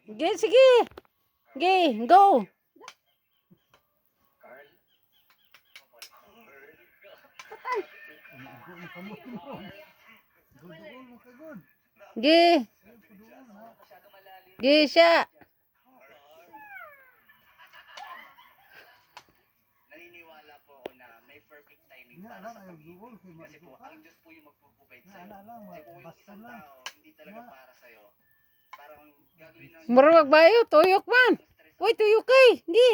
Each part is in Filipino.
Sige, sige. Sige, go. Sige. Sige siya. Naniniwala po ako na may perfect timing para sa pag-ibig. Kasi po, ang Diyos po yung magpo-provide sa'yo. Kasi kung yung isang tao, hindi talaga para sa'yo. Parang gagawin lang Marwag bayo, tuyok man. Uy, tuyok kay. Sige.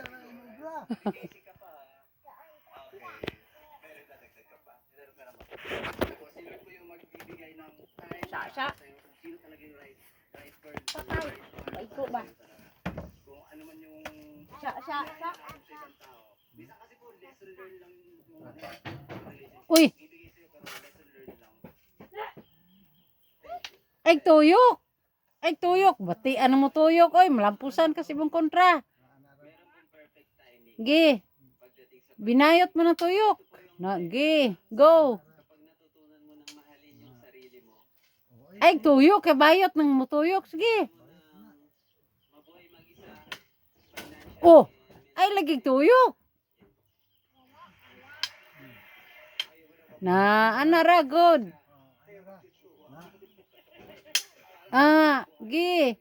busy ka pa. Okay. Pero dadagdag ka pa. Tapos sino po yung magbibigay ng time para sa'yo. Kung sino talaga yung right girl. Baiko ba? Kung ano man yung Siya. sa isang tao. Bisa kasi po, lesson learn lang yung relationship. Uy, Bibigay sa'yo pero lesson learn lang. ay tuyok. Ay tuyok. Bati, ano mo tuyok? Oy, malampusan kasi mong kontra. Meron pong perfect timing Sige. pagdating sa Binayot mo na tuyok. Na, sige. Go. kapag natutunan mo nang mahalin yung sarili mo. Ay tuyok. Kay bayot ng mutuyok. Sige. Mabuhay mag-isa, financial Oh. Ay lagi tuyok. Na, anara good. Ah, gi.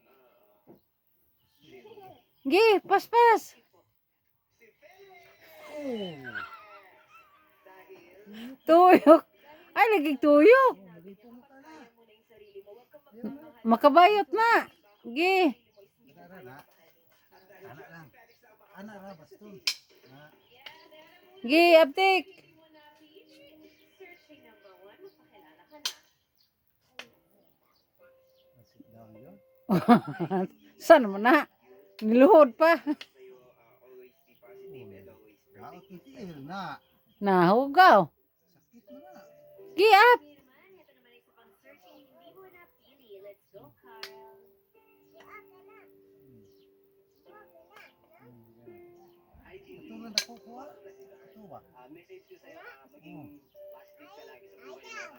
Gi, pas. Tuyok. Ay lagi tuyok. Makabayot na. Gi. Gi, aptik. Saan mo na? Niluhod pa. always be positive and always pray. Nahugaw. Gi up. Message ko sa'yo, maging positive ka lagi sa buhay mo.